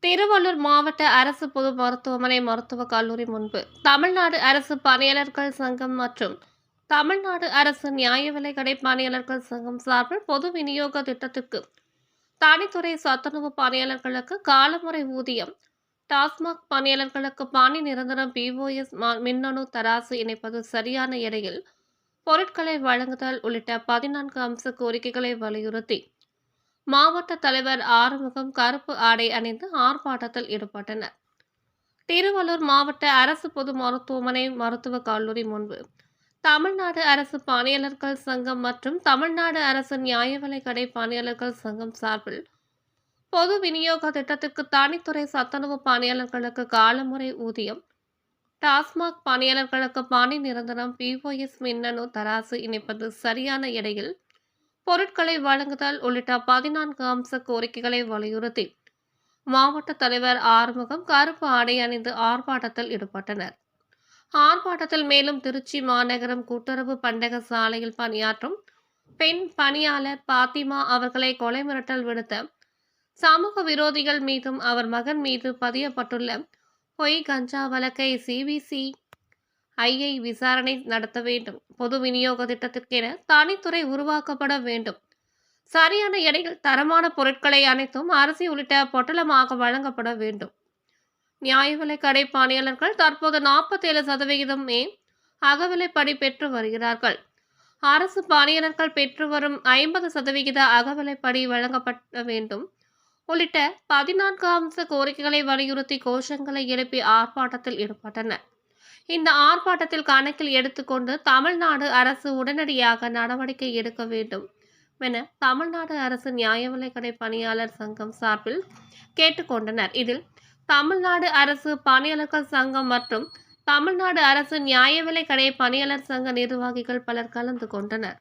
திருவள்ளூர் மாவட்ட அரசு பொது மருத்துவமனை மருத்துவக் கல்லூரி முன்பு தமிழ்நாடு அரசு பணியாளர்கள் சங்கம் மற்றும் தமிழ்நாடு அரசு நியாய விலைக் கடை பணியாளர்கள் சங்கம் சார்பில் பொது விநியோக திட்டத்திற்கு தனித்துறை சத்துணவு பணியாளர்களுக்கு காலமுறை ஊதியம், டாஸ்மாக் பணியாளர்களுக்கு பணி நிரந்தரம், பிஓஎஸ் மின்னணு தராசு இணைப்பது, சரியான எடையில் பொருட்களை வழங்குதல் உள்ளிட்ட 14 அம்ச கோரிக்கைகளை வலியுறுத்தி மாவட்ட தலைவர் ஆறுமுகம் கருப்பு ஆடை அணிந்து ஆர்ப்பாட்டத்தில் ஈடுபட்டனர். திருவள்ளூர் மாவட்ட அரசு பொது மருத்துவமனை மருத்துவக் கல்லூரி முன்பு தமிழ்நாடு அரசு பணியாளர்கள் சங்கம் மற்றும் தமிழ்நாடு அரசு நியாய விலைக் கடை பணியாளர்கள் சங்கம் சார்பில் பொது விநியோக திட்டத்திற்கு தனித்துறை சத்துணவு பணியாளர்களுக்கு காலமுறை ஊதியம், டாஸ்மாக் பணியாளர்களுக்கு பணி நிரந்தரம், பிஓஎஸ் மின்னணு தராசு இணைப்பது, சரியான எடையில் பொருட்களை வழங்குதல் உள்ளிட்ட 14 அம்ச கோரிக்கைகளை வலியுறுத்தி மாவட்ட தலைவர் ஆறுமுகம் கருப்பு ஆடை அணிந்து ஆர்ப்பாட்டத்தில் ஈடுபட்டனர். ஆர்ப்பாட்டத்தில் மேலும் திருச்சி மாநகரம் கூட்டுறவு பண்டக சாலையில் பணியாற்றும் பெண் பணியாளர் பாத்திமா அவர்களை கொலை மிரட்டல் விடுத்த சமூக விரோதிகள் மீதும் அவர் மகன் மீது பதியப்பட்டுள்ள பொய் கஞ்சா வழக்கை சிபிசிஐ விசாரணை நடத்த வேண்டும். பொது விநியோக திட்டத்திற்கென தனித்துறை உருவாக்கப்பட வேண்டும். சரியான எடையில் தரமான பொருட்களை அனைத்தும் அரிசி உள்ளிட்ட பொட்டலமாக வழங்கப்பட வேண்டும். நியாய விலைக் கடை பணியாளர்கள் தற்போது 47% அகவிலைப்படி பெற்று வருகிறார்கள். அரசு பணியாளர்கள் பெற்று வரும் 50% அகவிலைப்படி வழங்கப்பட வேண்டும் உள்ளிட்ட 14 அம்ச கோரிக்கைகளை வலியுறுத்தி கோஷங்களை எழுப்பி ஆர்ப்பாட்டத்தில் ஈடுபட்டனர். இந்த ஆர்ப்பாட்டத்தில் கணக்கில் எடுத்துக்கொண்டு தமிழ்நாடு அரசு உடனடியாக நடவடிக்கை எடுக்க வேண்டும் என தமிழ்நாடு அரசு நியாய விலைக் கடை பணியாளர் சங்கம் சார்பில் கேட்டுக்கொண்டனர். இதில் தமிழ்நாடு அரசு பணியாளர்கள் சங்கம் மற்றும் தமிழ்நாடு அரசு நியாய விலைக் கடை பணியாளர் சங்க நிர்வாகிகள் பலர் கலந்து கொண்டனர்.